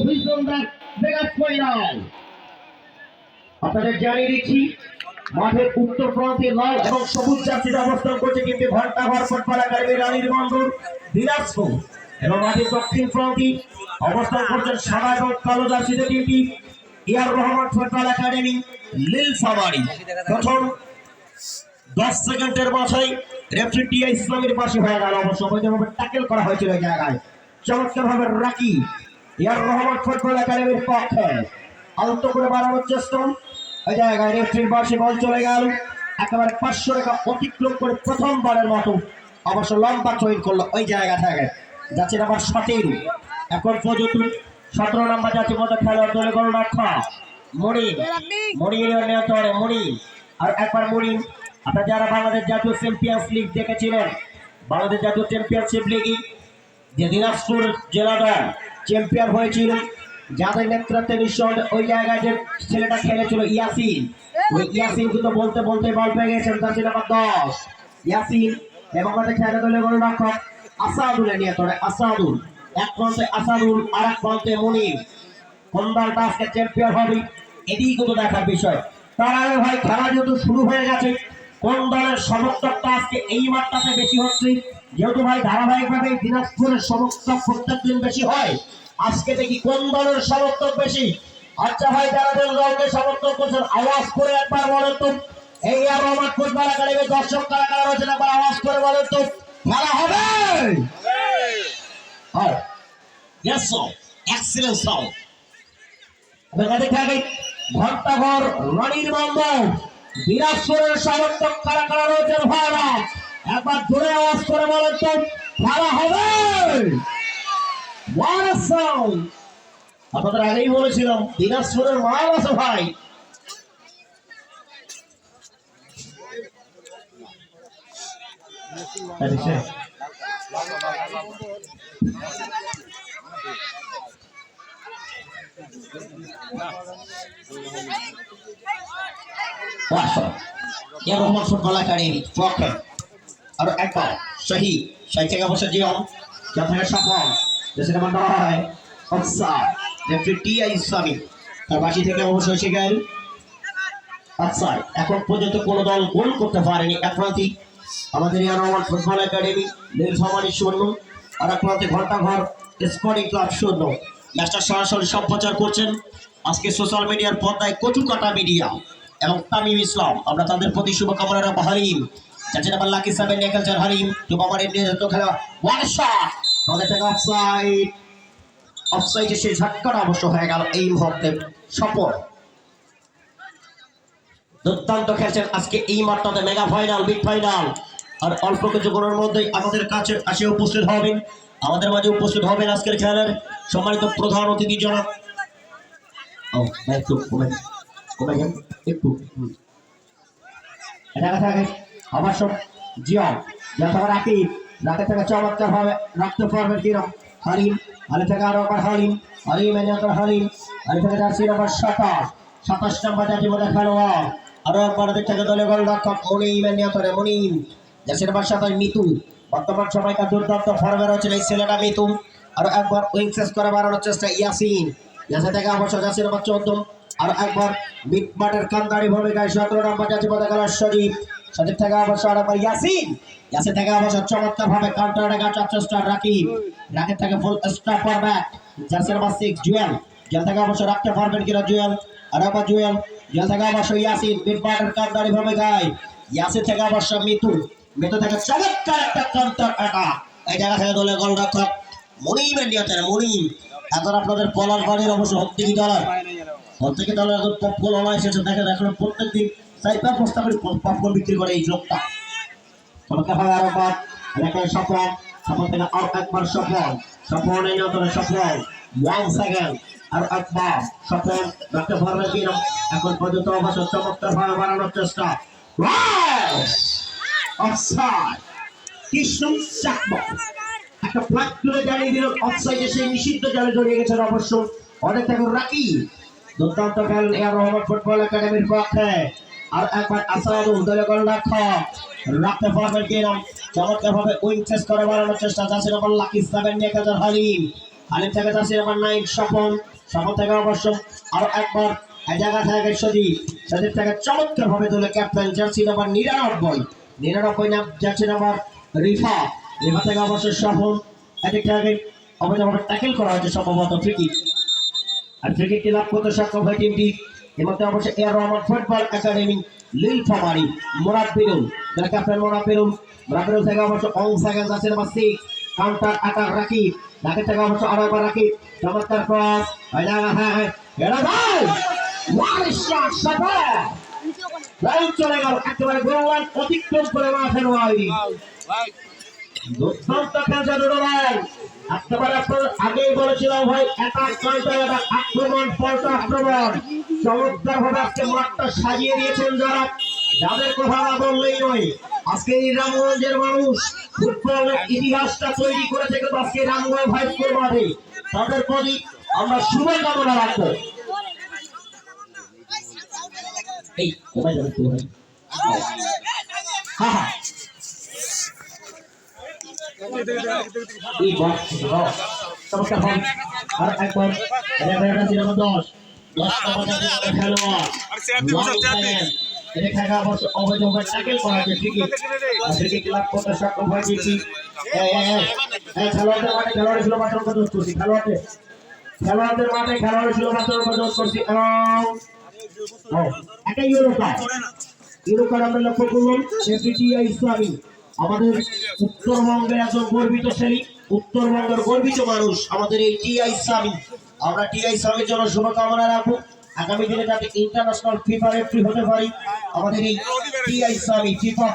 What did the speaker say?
Whistle দেন mega final. আপনাদের জানিয়ে দিচ্ছি মাঠের উত্তর প্রান্তে লাল এবং সবুজ জার্সিতে অবস্থান করছে কিন্তু ঘন্টাঘর ফুটবল একাডেমি রানীর বন্দর দিনাজপুর, এবং মাঠের দক্ষিণ প্রান্তে অবস্থান করছেন সাদা এবং কালো জার্সিতে টিমটি ইয়ার রহমান ফুটবল একাডেমি নীলফামারী। প্রথম 10 সেকেন্ডের মাথায় রেফারি টিয়া ইসলামের পাশে হয়ে গেল, অবশ্য অবৈধভাবে ট্যাকেল করা হয়েছিল এই জায়গায়। চমৎকার ভাবে রাকি ইয়ার রহমান ফুটবল একাডেমির পক্ষে আলতো করে বাড়ানোর চেষ্টা, ওই জায়গায় রেফারির পাশে বল চলে গেল একেবারে 500 রেখা অতিক্রম করে প্রথমবারের মতো অবশ্য লম্বা চয়েন করলো ওই জায়গা থেকে। যাচ্ছে নাম্বার 17, এখন পর্যন্ত 17 নাম্বার যাচ্ছে মতো খেলোয়াড় দলে গোলরক্ষক মনির আর একবার মনির। আপনারা যারা বাংলাদেশ জাতীয় চ্যাম্পিয়ন্স লিগ দেখেছিলেন, বাংলাদেশ জাতীয় চ্যাম্পিয়নশিপ লিগে যে দিনাজপুর জেলা দল চ্যাম্পিয়ন হয়েছিল, যাদের নেতৃত্বে নিঃসন্দেহে ওই জায়গায় যে ছেলেটা খেলেছিল ইয়াসিন, ওই ইয়াসিন কিন্তু বলতে বলতে বল পেয়ে গেছেন। তার ছিল নাম্বার 10 ইয়াসিন, এবং আমাদের খেলা দলের গোলরক্ষক আসাদুলের নিয়ে তোলে আসাদুল। এক প্রান্তে আসাদুল আর এক প্রান্তে মনির। কোন দলটা আজকে চ্যাম্পিয়ন হবে এটাই কিন্তু দেখার বিষয়। তার আগে ভাই খেলা যেহেতু শুরু হয়ে গেছে, কোন দলের সমর্থকটা আজকে এই মাঠটাতে বেশি হচ্ছে, যেহেতু ভাই ধারাবাহিকভাবে দিনাজপুরের সমর্থক প্রত্যেকদিন বেশি হয়, আজকে দেখি কোন দলের সমর্থক বেশি। আচ্ছা ভাই, যারা দলকে সমর্থন করছেন আওয়াজ করে একবার বলেন তো, এই আর রহমান ফুটবল একাডেমির দর্শক কারা কারা রয়েছেন একবার আওয়াজ করে বলেন তো, খেলা হবে? Yes sir, excellent sound. ঘন্টাঘর রানীর বন্দর দিনাজপুরের সমর্থক কারা কারা রয়েছেন ভাইরা একবার জোরে আওয়াজ করে বলেন তো, খেলা হবে? আপনাদের আগেই বলেছিলাম দিনাজপুরের মাল আছে ভাই। রহমান ফুটবল একাডেমি পক্ষে আরো একবার সহি থেকে বসে জীবন যা থেকে সফল দেশের নাম্বার 9 অফসাইড রেফারি টিয়া ইসলামী তার বাসি থেকে অবশ্যই এসে গেল অফসাইড। এখন পর্যন্ত কোন দল গোল করতে পারেনি। এক প্রান্তে আমাদের ইয়ার রহমান ফুটবল একাডেমি নীলফামারী 0, আর এক প্রান্তে ঘন্টাঘর স্পোর্টিং ক্লাব 0। ম্যাচটা সরাসরি সম্প্রচার করছেন আজকে সোশ্যাল মিডিয়ার পর্দায় কচুকাটা মিডিয়া এবং তামিম ইসলাম। আমরা তাদের প্রতি শুভকামনা রাখবো। হারিম যাচ্ছে নাম্বার লাকি 7 নিয়ে খেলছেন হারিম, টুবামারের নেতৃত্ব খেলা ওয়ান শট তাদের থেকে অফসাইড। অফসাইডে সেই ঝটকাটা অবশ্য হয়ে গেল এই মুহূর্তে সফল। দুর্দান্ত খেলছেন আজকে এই মাঠটাতে মেগা ফাইনাল বিগ ফাইনাল। আর অল্প কিছুক্ষণের মধ্যেই আমাদের কাছে আসে উপস্থিত হবেন, আমাদের মাঝে উপস্থিত হবেন আজকের খেলার সম্মানিত প্রধান অতিথি জনাব অবশ্য জিয়ন যতবার রাখি রাতে থেকে চমৎকার ভাবে রাখতে পারবেন কিরম হারিম আলে থেকে আরো একবার হারিম হারিম হারিম আলে থেকে যাচ্ছি নাম্বার 27 নম্বর জাতি মধ্যে খেলোয়াড় আরো একবার থেকে দলীয় গোলরক্ষক মনিম যাচ্ছে নাম্বার 27 মিতু। বর্তমান সময়কার দুর্দান্ত ফর্মে রয়েছেন এই ছেলেটা মিতু। আরো একবার উইংসেস করে বাড়ানোর চেষ্টা ইয়াসিন, যাচ্ছে থেকে অবশ্য যাচ্ছে নাম্বার 14 আর একবার মিটমাটের কান্দারি ভূমিকায় 17 নম্বর জাতি মধ্যে খেলোয়াড় সজীব থেকে অবশ্য আর একবার ইয়াসিন থেকে অবশ্য চমৎকার ভাবে কাউন্টার আটাকার চেষ্টা রাকিব থেকে ফুল স্টপার ব্যাক যাচ্ছে নাম্বার 6 জুয়েল থেকে অবশ্য রাখতে পারবেন কিনা জুয়েল, আর একবার জুয়েল থেকে অবশ্য ইয়াসিন মিটমাটের কান্দারি ভূমিকায় ইয়াসিন থেকে অবশ্য মিতু থেকে চমৎকার একটা কাউন্টার অ্যাটাক এই জায়গা থেকে দলের গোলরক্ষক মনিমের নিয়ন্ত্রণে মনিম। এখন আপনাদের পলাশ বাড়ির অবশ্য হত্যাকি দলের এখন পপকর্ন অনলাইন এসেছে দেখেন, এখন প্রত্যেকদিন 4-5 বস্তা করে পপকর্ন বিক্রি করে এই লোকটা। চমৎকার ভাবে আরো একবার সফল থেকে আর একবার সফল নিয়ন্ত্রণে সফল 1 সেকেন্ড আর একবার সফল রাখতে পারবেন কিনা এখন পর্যন্ত অবশ্য চমৎকার ভাবে বাড়ানোর চেষ্টা। অফসাইড কৃষ্ণ চাকমা একটা ফ্ল্যাগ তুলে জানিয়ে দিল অফসাইডে সেই নিষিদ্ধ জালে জড়িয়ে গেছেন অবশ্য অনেক থেকে রাকি। দুর্দান্ত খেল এয়ার রহমান ফুটবল একাডেমির পক্ষে আর একবার আসাদুল দলীয় গোলরক্ষক রাখতে পারবেন কিনা চমৎকার ভাবে উইং চেস করে বাড়ানোর চেষ্টা যাচ্ছে নাম্বার লাকি 7 নিয়ে খেলছেন হালিম হালিম থেকে জার্সি নাম্বার 9 স্বপন থেকে অবশ্য আরো একবার এই জায়গা থেকে সদীপ থেকে চমৎকার ভাবে তুলে ক্যাপ্টেন জার্সি নাম্বার 99 নাম জার্সি নাম্বার রিফা থেকে অবশ্য স্বপন এদিক থেকে অবৈধভাবে ট্যাকেল করা হয়েছে সম্ভবত ফ্রিকিক আর ফ্রিকিকটি লাভ করতে সক্ষম হয় টিমটি এর মধ্যে অবশ্য এয়ার রহমান ফুটবল একাডেমি লীলফামারী মোরাব্বিরুল যারা ক্যাপ্টেন মোরাব্বিরুল থেকে অবশ্য অং সেকেন্ড আছে নাম্বার 6 কাউন্টার অ্যাটাক রাকিব থেকে অবশ্য আরো একবার রাকিব চমৎকার ক্রস হ্যাঁ এরা ভাই ওয়ারিশ শট সাফার রাইট চলে গেল একেবারে গোল লাইন অতিক্রম করে মাঠের বাইরে দুর্দান্ত খেলছে দুটো ভাই একেবারে আপনার আগেই বলেছিলাম ভাই অ্যাটাক কাউন্টার অ্যাটাক আক্রমণ পাল্টা আক্রমণ চমৎকার ভাবে আজকে মাঠটা সাজিয়ে দিয়েছেন যারা যাদের কথা না বললেই নয় আজকে এই রামগঞ্জের মানুষ ফুটবলের ইতিহাসটা তৈরি করেছে কিন্তু আজকে রামগঞ্জ হাইস্কুল মাঠে তাদের প্রতি আমরা শুভকামনা রাখবো এই কোথায় যাবে তুই ভাই হ্যাঁ এই বক্স চমৎকার ভাই আর একবার এটা ছিল 10 নম্বর খেলোয়াড় এটা খেলা অবশ্য অবৈধভাবে ট্যাকেল করা হয়েছে ফ্রিকিক লাভ করতে সক্ষম হয়েছে খেলোয়াড়দের মাঠে খেলোয়াড় ছিল মাত্র উপযোগ করছি খেলোয়াড়দের মাঠে খেলোয়াড় ছিল মাত্র উপযোগ করছি এবং একটা ইউরো কার্ড আমরা লক্ষ্য করলাম টিআই ইসলামী আমাদের উত্তরবঙ্গের একজন গর্বিত শ্রেণী উত্তরবঙ্গের গর্বিত মানুষ আমাদের এই টিআই ইসলামী আমরা টিআই ইসলামের জন্য শুভকামনা রাখবো আগামী দিনে যাতে ইন্টারন্যাশনাল ফিফা রেফারি হতে পারি আমাদের এই টিআই ইসলামী ফিফা